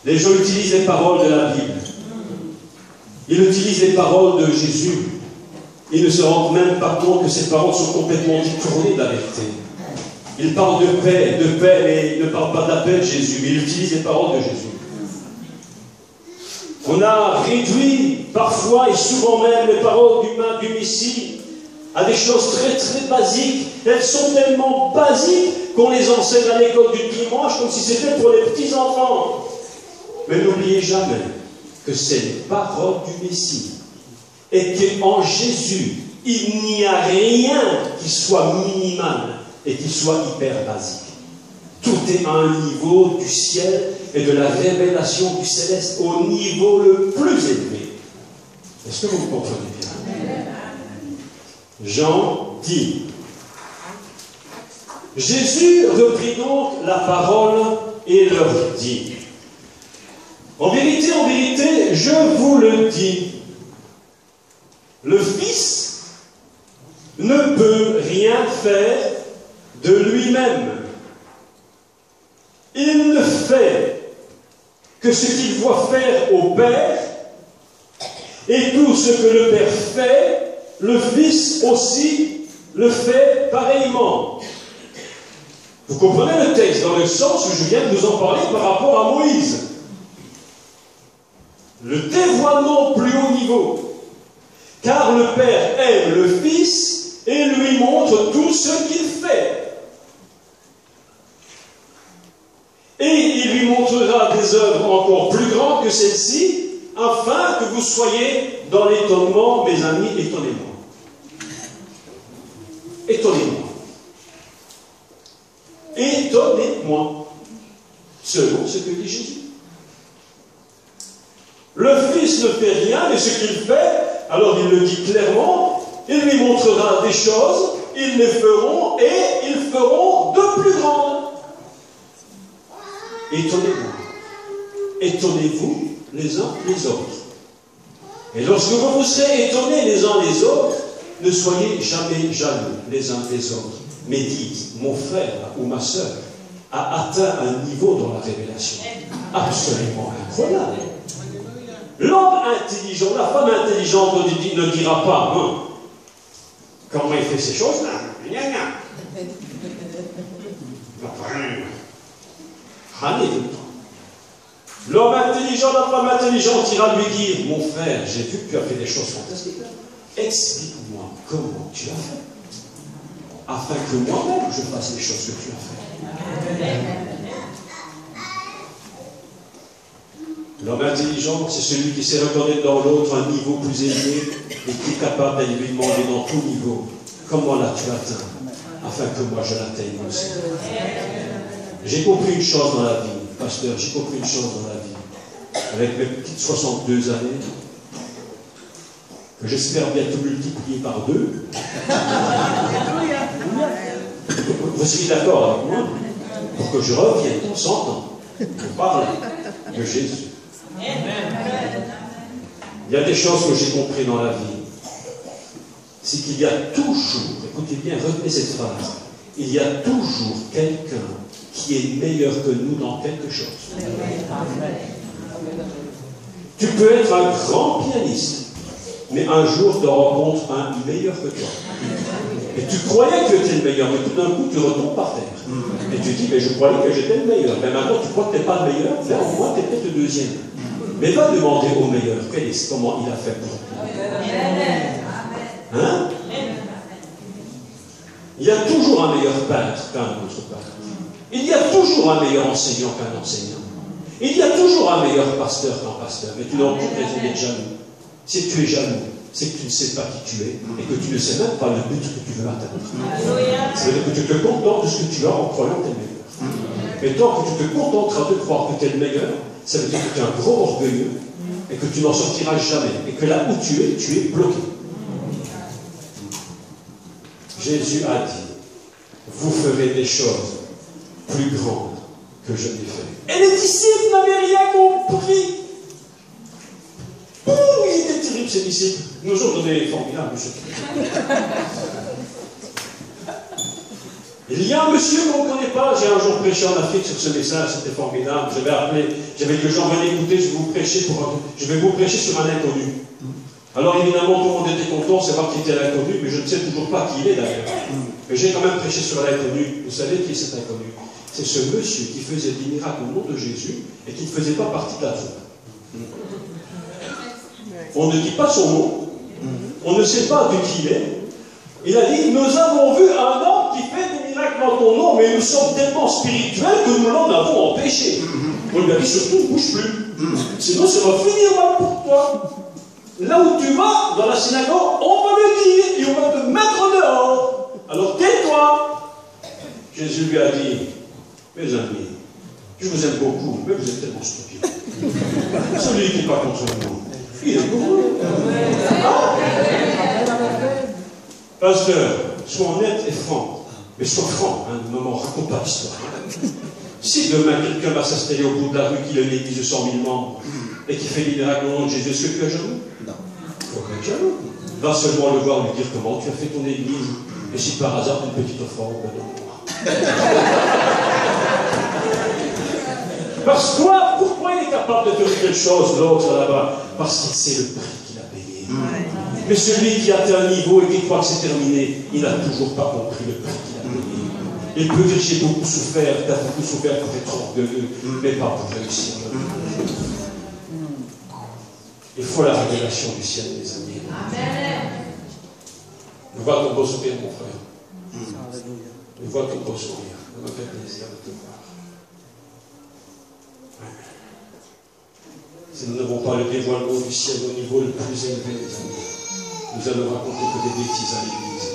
Les gens utilisent les paroles de la Bible. Ils utilisent les paroles de Jésus. Ils ne se rendent même pas compte que ces paroles sont complètement détournées de la vérité. Ils parlent de paix, mais ils ne parlent pas de la paix de Jésus, mais ils utilisent les paroles de Jésus. On a réduit parfois et souvent même les paroles du Messie à des choses très très basiques. Elles sont tellement basiques qu'on les enseigne à l'école du dimanche comme si c'était pour les petits enfants. Mais n'oubliez jamais que c'est les paroles du Messie et qu'en Jésus, il n'y a rien qui soit minimal et qui soit hyper basique. Tout est à un niveau du ciel et de la révélation du céleste au niveau le plus élevé. Est-ce que vous me comprenez bien? Jean dit. Jésus reprit donc la parole et leur dit. En vérité, je vous le dis, le Fils ne peut rien faire de lui-même. Il ne fait que ce qu'il voit faire au Père, et tout ce que le Père fait, le Fils aussi le fait pareillement. Vous comprenez le texte dans le sens où je viens de vous en parler par rapport à Moïse. Le dévoilement plus haut niveau. Car le Père aime le Fils et lui montre tout ce qu'il fait. Et il lui montrera des œuvres encore plus grandes que celles-ci, afin que vous soyez dans l'étonnement, mes amis, étonnez-moi. Étonnez-moi. Étonnez-moi. Selon ce que dit Jésus. Le Fils ne fait rien, mais ce qu'il fait, alors il le dit clairement, il lui montrera des choses, ils les feront, et ils feront de plus grandes. Étonnez-vous. Étonnez-vous les uns les autres. Et lorsque vous vous serez étonnés les uns les autres, ne soyez jamais jaloux les uns des autres. Mais dites, mon frère ou ma sœur a atteint un niveau dans la révélation absolument incroyable. L'homme intelligent, la femme intelligente ne dira pas, hein, comment il fait ces choses-là. L'homme intelligent, la femme intelligente ira lui dire, mon frère, j'ai vu que tu as fait des choses fantastiques. Explique-moi comment tu as fait, afin que moi-même je fasse les choses que tu as faites. L'homme intelligent, c'est celui qui sait reconnaître dans l'autre un niveau plus élevé et qui est capable d'aller lui demander dans tout niveau, comment l'as-tu atteint, afin que moi je l'atteigne aussi. J'ai compris une chose dans la vie, pasteur, j'ai compris une chose dans la vie, avec mes petites 62 années, que j'espère bientôt multiplier par 2. Vous serez d'accord avec moi pour que je revienne dans 100 ans pour parler de Jésus. Il y a des choses que j'ai compris dans la vie. C'est qu'il y a toujours, écoutez bien, retenez cette phrase, il y a toujours quelqu'un qui est meilleur que nous dans quelque chose. Tu peux être un grand pianiste, mais un jour tu rencontres un meilleur que toi. Et tu croyais que tu étais le meilleur, mais tout d'un coup tu retombes par terre. Et tu dis, mais je croyais que j'étais le meilleur. Mais maintenant tu crois que tu n'es pas le meilleur, mais au moins tu es peut-être le deuxième. Mais va demander au meilleur comment il a fait pour toi. Hein? Il y a toujours un meilleur peintre qu'un autre peintre. Il y a toujours un meilleur enseignant qu'un enseignant. Il y a toujours un meilleur pasteur qu'un pasteur. Mais tu n'as aucune raison d'être jaloux. Si tu es jaloux, c'est que tu ne sais pas qui tu es et que tu ne sais même pas le but que tu veux atteindre. Ça veut dire que tu te contentes de ce que tu as en croyant que tu es le meilleur. Mais tant que tu te contenteras de croire que tu es le meilleur, ça veut dire que tu es un gros orgueilleux et que tu n'en sortiras jamais. Et que là où tu es bloqué. Jésus a dit, vous ferez des choses plus grandes que je n'ai fait. Et les disciples n'avaient rien compris. Oh, ils étaient terribles, ces disciples. Nous autres, on est formidables, monsieur. Il y a un monsieur qu'on ne connaît pas. J'ai un jour prêché en Afrique sur ce message, c'était formidable. J'avais dit aux gens, venez écouter, je vais vous prêcher sur un inconnu. Alors évidemment, tout le monde était content, c'est voir qui était l'inconnu, mais je ne sais toujours pas qui il est d'ailleurs. Mais j'ai quand même prêché sur l'inconnu. Vous savez qui est cet inconnu? C'est ce monsieur qui faisait des miracles au nom de Jésus et qui ne faisait pas partie de la troupe. On ne dit pas son nom, on ne sait pas de qui il est. Il a dit, nous avons vu un homme qui fait des miracles dans ton nom, mais nous sommes tellement spirituels que nous l'en avons empêché. On lui a dit, surtout, ne bouge plus. Sinon, ça va finir mal pour toi. Là où tu vas, dans la synagogue, on va le dire, et on va te mettre dehors. Alors tais-toi. Jésus lui a dit, mais mes amis, je vous aime beaucoup, mais vous êtes tellement stupides. Celui qui n'est pas contre nous, il est pour vous. Pasteur, sois honnête et franc, mais sois franc, hein, ne m'en raconte pas l'histoire. Si demain quelqu'un va s'installer au bout de la rue, qui a une église de 100 000 membres, et qui fait des miracles au nom de Jésus, est-ce que tu es jaloux? Non. Il faut être jaloux. Va seulement le voir, lui dire comment tu as fait ton église, et si par hasard tu as une petite offrande, ben donne-moi. Parce que pourquoi il est capable de faire quelque chose, l'autre là-bas? Parce qu'il sait le prix qu'il a payé. Mais celui qui atteint un niveau et qui croit que c'est terminé, il n'a toujours pas compris le prix qu'il a payé. Il peut dire j'ai beaucoup souffert, tu as beaucoup souffert pour être orgueilleux, mais pas pour réussir. Il faut la révélation du ciel, mes amis. Amen. Je vois ton beau sourire, mon frère. Je vois ton beau sourire. Ça me fait plaisir de te voir. Si nous n'avons pas le dévoilement du ciel au niveau le plus élevé, mes amis, nous allons raconter que des bêtises à l'église.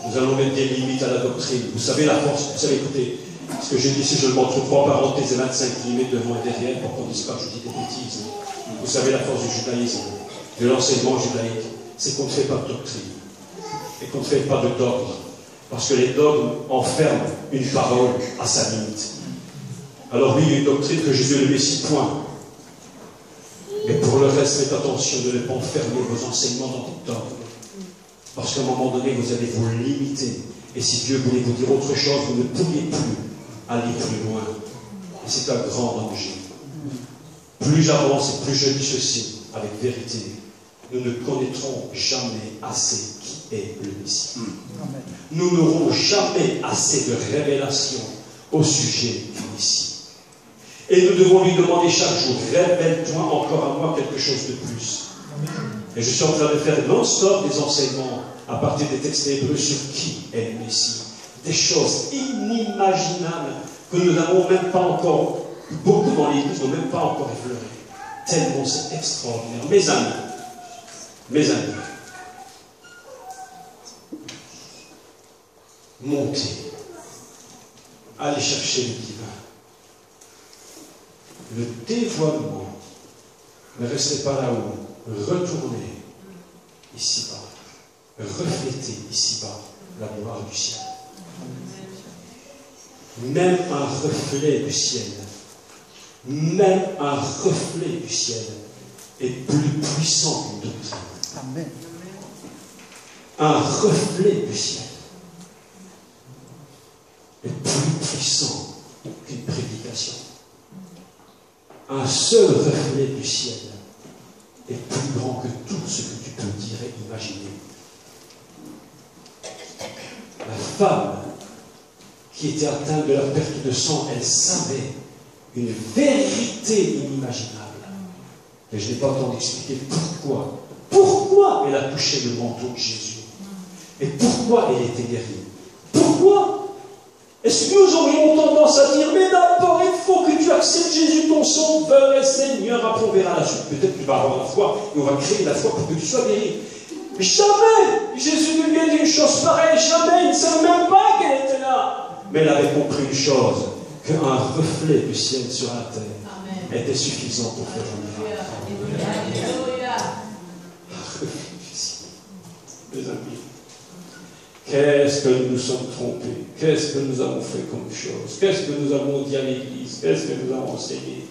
Nous allons mettre des limites à la doctrine. Vous savez la force, vous savez, écoutez, ce que j'ai dit, si je le montre 3 parenthèses et 25 limites devant et derrière, pour qu'on ne dise pas que je dis des bêtises. Vous savez la force du judaïsme, de l'enseignement judaïque, c'est qu'on ne fait pas de doctrine et qu'on ne fait pas de dogme, parce que les dogmes enferment une parole à sa limite. Alors oui, il y a une doctrine que Jésus est le Messie, point. Mais pour le reste, faites attention de ne pas enfermer vos enseignements dans des dogmes, parce qu'à un moment donné, vous allez vous limiter, et si Dieu voulait vous dire autre chose, vous ne pourriez plus aller plus loin. Et c'est un grand danger. Plus j'avance et plus je dis ceci avec vérité, nous ne connaîtrons jamais assez qui est le Messie. Nous n'aurons jamais assez de révélation au sujet du Messie. Et nous devons lui demander chaque jour, révèle-toi encore à moi quelque chose de plus. Et je suis en train de faire non-stop des enseignements à partir des textes hébreux sur qui est le Messie. Des choses inimaginables que nous n'avons même pas encore, beaucoup dans l'Église n'ont même pas encore effleuré. Tellement c'est extraordinaire. Mes amis, montez, allez chercher le divin. Le dévoilement, ne restez pas là-haut, retournez ici-bas, reflétez ici-bas la gloire du ciel. Même un reflet du ciel, même un reflet du ciel est plus puissant qu'une doctrine. Amen. Un reflet du ciel est plus puissant qu'une prédication. Un seul reflet du ciel est plus grand que tout ce que tu peux dire et imaginer. La femme qui était atteinte de la perte de sang, elle savait une vérité inimaginable. Mais je n'ai pas le temps d'expliquer pourquoi. Pourquoi elle a touché le manteau de Jésus? Et pourquoi elle était guérie? Pourquoi? Est-ce que nous aurions tendance à dire, mais d'abord il faut que tu acceptes Jésus ton sauveur et Seigneur, après on verra la suite. Peut-être que tu vas avoir la foi et on va créer la foi pour que tu sois guéri. Mais jamais Jésus ne lui a dit une chose pareille, jamais, il ne savait même pas qu'elle était là. Mais elle avait compris une chose, qu'un reflet du ciel sur la terre était suffisant pour faire un miracle. Un reflet du ciel. Mes amis, qu'est-ce que nous nous sommes trompés? Qu'est-ce que nous avons fait comme chose? Qu'est-ce que nous avons dit à l'Église? Qu'est-ce que nous avons enseigné?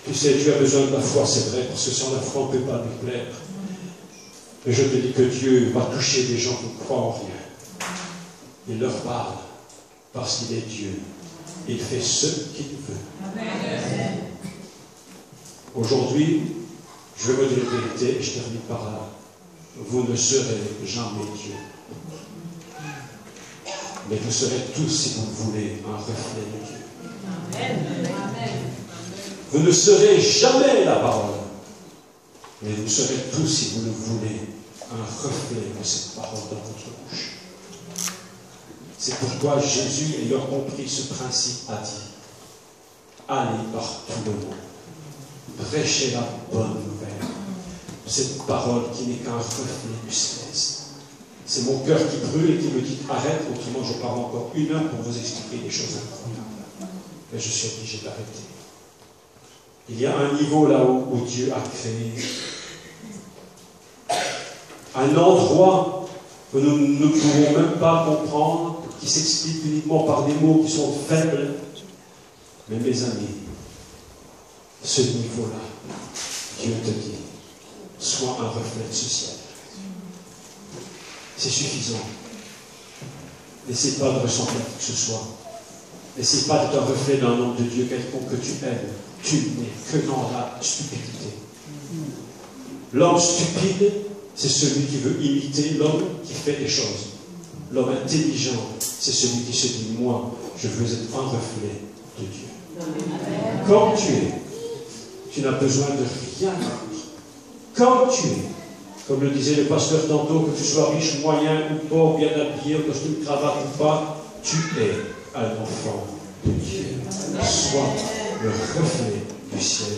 Tu sais, tu as besoin de la foi, c'est vrai, parce que sans la foi, on ne peut pas lui plaire. Mais je te dis que Dieu va toucher des gens qui ne croient en rien. Il leur parle, parce qu'il est Dieu. Il fait ce qu'il veut. Amen. Aujourd'hui, je vais vous dire la vérité, et je termine par là. Vous ne serez jamais Dieu. Mais vous serez tous, si vous le voulez, un reflet de Dieu. Amen. Vous ne serez jamais la parole. Mais vous serez tous, si vous le voulez, un reflet de cette parole dans votre bouche. C'est pourquoi Jésus, ayant compris ce principe, a dit, allez par tout le monde, prêchez la bonne nouvelle. Cette parole qui n'est qu'un reflet du céleste. C'est mon cœur qui brûle et qui me dit, arrête, autrement je parle encore 1 heure pour vous expliquer des choses incroyables. mais je suis obligé d'arrêter. Il y a un niveau là où Dieu a créé. Un endroit que nous ne pouvons même pas comprendre, qui s'explique uniquement par des mots qui sont faibles. Mais mes amis, ce niveau-là, Dieu te dit, sois un reflet de ce ciel. C'est suffisant. N'essaie pas de ressembler à qui que ce soit. N'essaie pas d'être un reflet d'un homme de Dieu quelconque que tu aimes. Tu n'es que dans la stupidité. L'homme stupide, c'est celui qui veut imiter l'homme qui fait des choses. L'homme intelligent, c'est celui qui se dit, moi, je veux être un reflet de Dieu. Amen. Comme tu es, tu n'as besoin de rien d'autre. Comme tu es, comme le disait le pasteur tantôt, que tu sois riche, moyen ou pauvre, bien habillé, au costume, cravate ou pas, tu es un enfant de Dieu. Sois le reflet du ciel